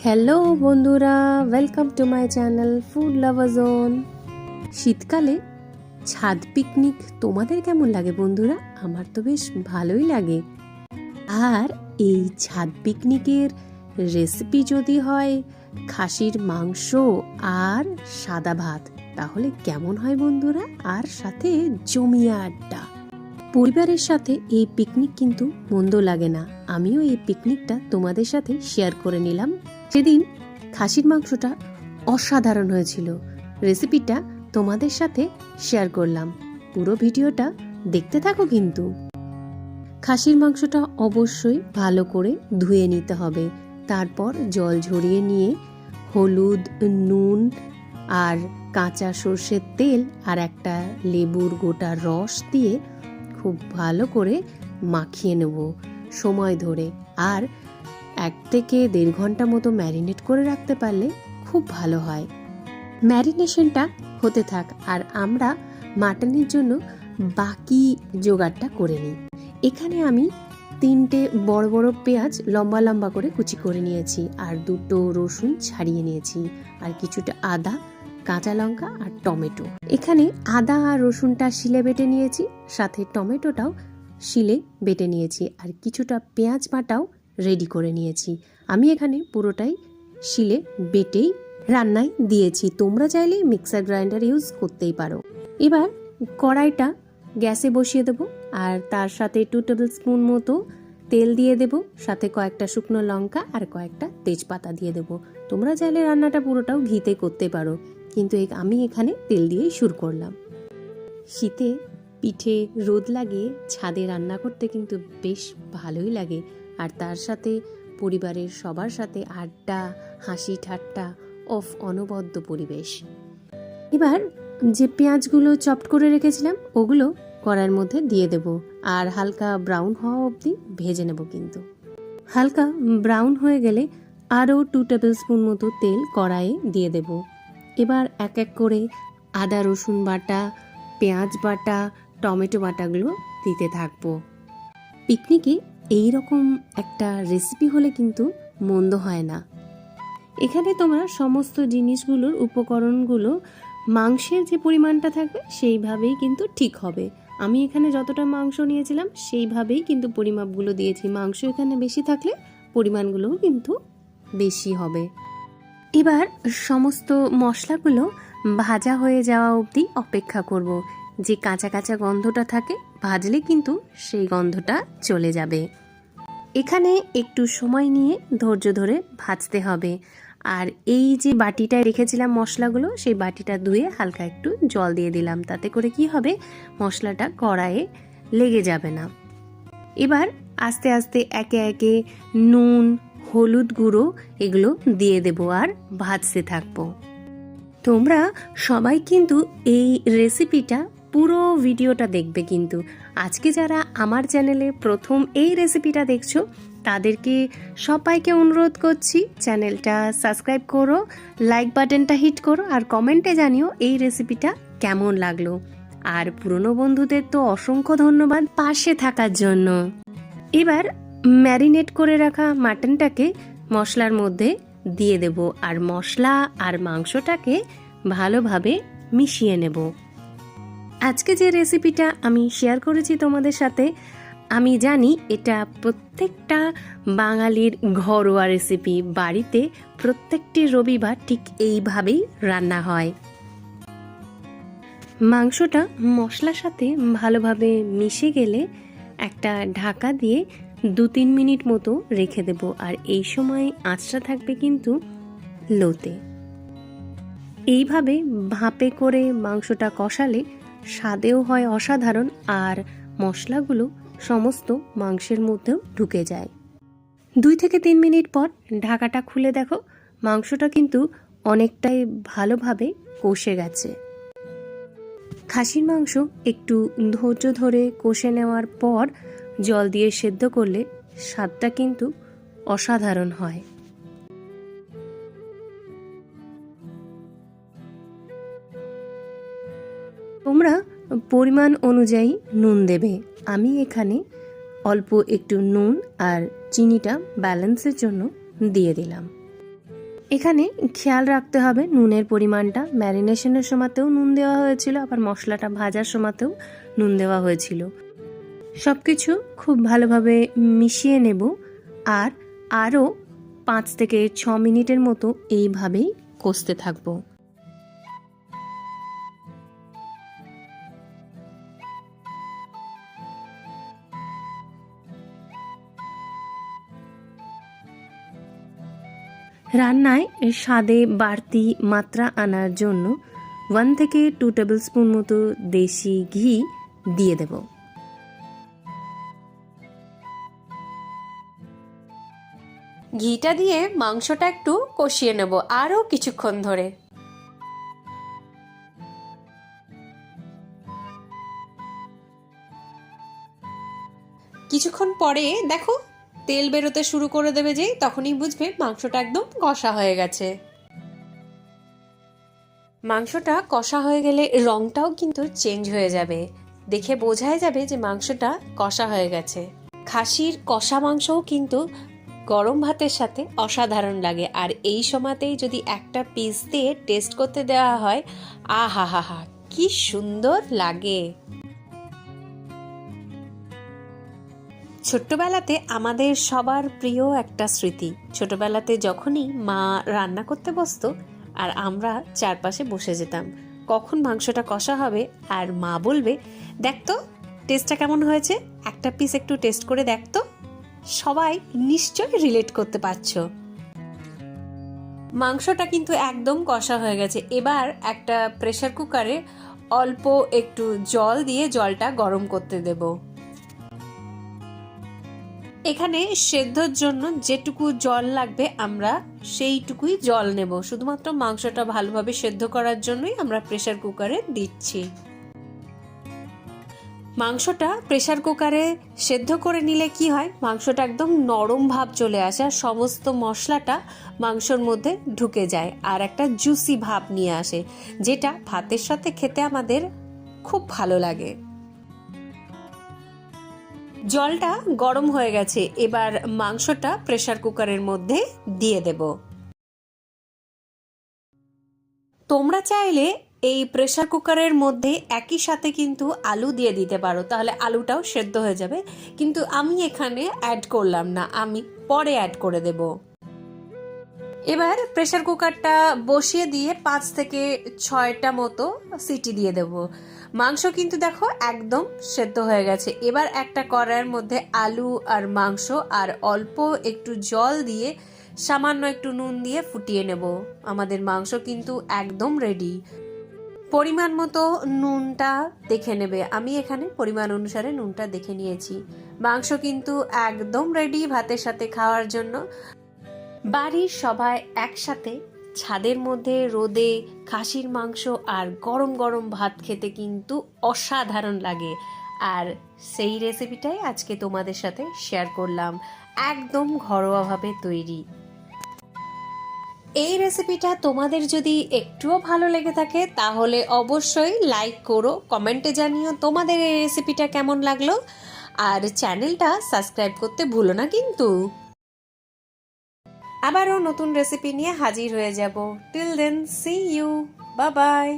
Hello বন্ধুরা, welcome to my channel food lover zone. শীতকালে ছাদ পিকনিক তোমাদের কেমন লাগে বন্ধুরা? আমার তো বেশ ভালোই লাগে। আর এই ছাদ পিকনিকের রেসিপি যদি হয় খাসির মাংস আর সাদা ভাত, তাহলে কেমন হয় বন্ধুরা? আর সাথে জমিয়ে আড্ডা। পরিবারের সাথে এই পিকনিক কিন্তু মন্দ লাগে না। আমিও এই পিকনিকটা তোমাদের সাথে শেয়ার করে নিলাম। সেদিন খাসির মাংসটা অসাধারণ হয়েছিল। রেসিপিটা তোমাদের সাথে শেয়ার করলাম। পুরো ভিডিওটা দেখতে থাকো কিন্তু। খাসির মাংসটা অবশ্যই ভালো করে ধুয়ে নিতে হবে। তারপর জল ঝরিয়ে নিয়ে হলুদ, নুন আর কাঁচা সর্ষের তেল আর একটা লেবুর গোটা রস দিয়ে খুব ভালো করে মাখিয়ে নেব সময় ধরে। আর 1 থেকে 1.5 ঘন্টা মতো ম্যারিনেট করে রাখতে পারলে খুব ভালো হয়। ম্যারিনেশনটা হতে থাক আর আমরা মাটনের জন্য বাকি জোগাড়টা করে নিই। এখানে আমি 3টে বড় বড় পেঁয়াজ লম্বা লম্বা করে কুচি করে নিয়েছি, আর 2টো রসুন ছাড়িয়ে নিয়েছি, আর কিছুটা আদা, কাঁচা লঙ্কা আর টমেটো। এখানে আদা আর রসুনটা শিলে বেটে নিয়েছি, সাথে টমেটোটাও শিলে বেটে নিয়েছি, আর কিছুটা পেঁয়াজ বাটাও রেডি করে নিয়েছি। আমি এখানে পুরোটাই শিলে বেটেই রান্নায় দিয়েছি। তোমরা চাইলে মিক্সার গ্রাইন্ডার ইউজ করতেই পারো। এবার কড়াইটা গ্যাসে বসিয়ে দেব, আর তার সাথে 2 টেবিল স্পুন মতো তেল দিয়ে দেব, সাথে কয়েকটা শুকনো লঙ্কা আর কয়েকটা তেজপাতা দিয়ে দেব। তোমরা চাইলে রান্নাটা পুরোটাও ঘিতে করতে পারো, কিন্তু আমি এখানে তেল দিয়েই শুরু করলাম। শীতে পিঠে রোদ লাগিয়ে ছাদে রান্না করতে কিন্তু বেশ ভালোই লাগে, আর তার সাথে পরিবারের সবার সাথে আড্ডা, হাসি ঠাট্টা, অনবদ্য পরিবেশ। এবার যে পেঁয়াজগুলো চপড করে রেখেছিলাম ওগুলো কড়াইয়ের মধ্যে দিয়ে দেব, আর হালকা ব্রাউন হওয়া অবধি ভেজে নেব। কিন্তু হালকা ব্রাউন হয়ে গেলে আরও 2 টেবিল স্পুন মতো তেল কড়াইয়ে দিয়ে দেব। এবার এক এক করে আদা রসুন বাটা, পেঁয়াজ বাটা, টমেটো বাটাগুলো দিতে থাকবো। পিকনিকে এইরকম একটা রেসিপি হলে কিন্তু মন্দ হয় না। এখানে তোমরা সমস্ত জিনিসগুলোর উপকরণগুলো মাংসের যে পরিমাণটা থাকবে সেইভাবেই কিন্তু ঠিক হবে। আমি এখানে যতটা মাংস নিয়েছিলাম সেইভাবেই কিন্তু পরিমাপগুলো দিয়েছি। মাংস এখানে বেশি থাকলে পরিমাণগুলোও কিন্তু বেশি হবে। এবার সমস্ত মশলাগুলো ভাজা হয়ে যাওয়া অবধি অপেক্ষা করব। যে কাঁচা কাঁচা গন্ধটা থাকে, ভাজলে কিন্তু সেই গন্ধটা চলে যাবে। এখানে একটু সময় নিয়ে ধৈর্য ধরে ভাজতে হবে। আর এই যে বাটিটায় রেখেছিলাম মশলাগুলো, সেই বাটিটা ধুয়ে হালকা একটু জল দিয়ে দিলাম, তাতে করে কি হবে, মশলাটা কড়াইয়ে লেগে যাবে না। এবার আস্তে আস্তে একে একে নুন, হলুদ গুঁড়ো এগুলো দিয়ে দেবো আর ভাজতে থাকবো। তোমরা সবাই কিন্তু এই রেসিপিটা পুরো ভিডিওটা দেখবে। কিন্তু আজকে যারা আমার চ্যানেলে প্রথম এই রেসিপিটা দেখছো তাদেরকে সবাইকে অনুরোধ করছি, চ্যানেলটা সাবস্ক্রাইব করো, লাইক বাটনটা হিট করো, আর কমেন্টে জানিও এই রেসিপিটা কেমন লাগলো। আর পুরনো বন্ধুদের তো অসংখ্য ধন্যবাদ পাশে থাকার জন্য। এবার ম্যারিনেট করে রাখা মাটনটাকে মশলার মধ্যে দিয়ে দেব, আর মশলা আর মাংসটাকে ভালোভাবে মিশিয়ে নেব। আজকে যে রেসিপিটা আমি শেয়ার করেছি তোমাদের সাথে, আমি জানি এটা প্রত্যেকটা বাঙালির ঘরোয়া রেসিপি। বাড়িতে প্রত্যেকটি রবিবার ঠিক এইভাবেই রান্না হয়। মাংসটা মশলার সাথে ভালোভাবে মিশে গেলে একটা ঢাকা দিয়ে 2-3 মিনিট মতো রেখে দেব, আর এই সময় আঁচটা থাকবে কিন্তু লোতে। এইভাবে ভাপে করে মাংসটা কষালে স্বাদেও হয় অসাধারণ, আর মশলাগুলো সমস্ত মাংসের মধ্যেও ঢুকে যায়। 2 থেকে 3 মিনিট পর ঢাকাটা খুলে দেখো, মাংসটা কিন্তু অনেকটাই ভালোভাবে কষে গেছে। খাসির মাংস একটু ধৈর্য ধরে কষে নেওয়ার পর জল দিয়ে সেদ্ধ করলে স্বাদটা কিন্তু অসাধারণ হয়। তোমরা পরিমাণ অনুযায়ী নুন দেবে। আমি এখানে অল্প একটু নুন আর চিনিটা ব্যালেন্সের জন্য দিয়ে দিলাম। এখানে খেয়াল রাখতে হবে নুনের পরিমাণটা। ম্যারিনেশনের সময়তেও নুন দেওয়া হয়েছিল, আবার মশলাটা ভাজার সময়তেও নুন দেওয়া হয়েছিল। সব কিছু খুব ভালোভাবে মিশিয়ে নেব আর আরও 5 থেকে 6 মিনিটের মতো এইভাবেই কষতে থাকবো। রান্নায় স্বাদে বাড়তি মাত্রা আনার জন্য 1 থেকে 2 টেবিল স্পুন মতো দেশি ঘি দিয়ে দেব। ঘিটা দিয়ে মাংসটা একটু কষিয়ে নেব আরও কিছুক্ষণ ধরে। কিছুক্ষণ পরে দেখো তেল বেরোতে শুরু করে দেবে, যেই তখনই বুঝবে মাংসটা একদম কষা হয়ে গেছে। মাংসটা কষা হয়ে গেলে রংটাও কিন্তু চেঞ্জ হয়ে যাবে, দেখে বোঝাই যাবে যে মাংসটা কষা হয়ে গেছে। খাসির কষা মাংসও কিন্তু গরম ভাতের সাথে অসাধারণ লাগে, আর এই সময়তেই যদি একটা পিস দিয়ে টেস্ট করতে দেওয়া হয়, আহা হা হা কি সুন্দর লাগে। ছোট্টবেলাতে আমাদের সবার প্রিয় একটা স্মৃতি, ছোটবেলাতে যখনই মা রান্না করতে বসতো আর আমরা চারপাশে বসে যেতাম, কখন মাংসটা কষা হবে আর মা বলবে দেখতো টেস্টটা কেমন হয়েছে, একটা পিস একটু টেস্ট করে দেখতো। সবাই নিশ্চয়ই রিলেট করতে পারছো। মাংসটা কিন্তু একদম কষা হয়ে গেছে। এবার একটা প্রেসার কুকারে অল্প একটু জল দিয়ে জলটা গরম করতে দেব। এখানে সেদ্ধর জন্য যেটুকু জল লাগবে আমরা সেইটুকুই জল নেব, শুধুমাত্র মাংসটা ভালোভাবে সেদ্ধ করার জন্যই আমরা প্রেসার কুকারে দিচ্ছি। মাংসটা প্রেসার কুকারে সেদ্ধ করে নিলে কি হয়, মাংসটা একদম নরম ভাব চলে আসে আর সমস্ত মশলাটা মাংসর মধ্যে ঢুকে যায় আর একটা জুসি ভাব নিয়ে আসে, যেটা ভাতের সাথে খেতে আমাদের খুব ভালো লাগে। জলটা গরম হয়ে গেছে, এবার মাংসটা প্রেসার কুকারের মধ্যে দিয়ে দেব। তোমরা চাইলে এই প্রেসার কুকারের মধ্যে একই সাথে কিন্তু আলু দিয়ে দিতে পারো, তাহলে আলুটাও সেদ্ধ হয়ে যাবে, কিন্তু আমি এখানে অ্যাড করলাম না, আমি পরে অ্যাড করে দেব। এবার প্রেসার কুকারটা বসিয়ে দিয়ে 5 থেকে 6টা মতো সিটি দিয়ে দেব। মাংস কিন্তু দেখো একদম সেদ্ধ হয়ে গেছে। এবার একটা কড়াইয়ের মধ্যে আলু আর মাংস আর অল্প একটু জল দিয়ে সামান্য একটু নুন দিয়ে ফুটিয়ে নেব। আমাদের মাংস কিন্তু একদম রেডি। পরিমাণ মতো নুনটা দেখে নেবে, আমি এখানে পরিমাণ অনুসারে নুনটা দেখে নিয়েছি। মাংস কিন্তু একদম রেডি ভাতের সাথে খাওয়ার জন্য। বাড়ির সবাই একসাথে ছাদের মধ্যে রোদে খাসির মাংস আর গরম গরম ভাত খেতে কিন্তু অসাধারণ লাগে, আর সেই রেসিপিটাই আজকে তোমাদের সাথে শেয়ার করলাম, একদম ঘরোয়াভাবে তৈরি। এই রেসিপিটা তোমাদের যদি একটুও ভালো লেগে থাকে তাহলে অবশ্যই লাইক করো, কমেন্টে জানিও তোমাদের এই রেসিপিটা কেমন লাগলো, আর চ্যানেলটা সাবস্ক্রাইব করতে ভুলো না কিন্তু। আবারও নতুন রেসিপি নিয়ে হাজির হয়ে যাব। Till then see you, bye by.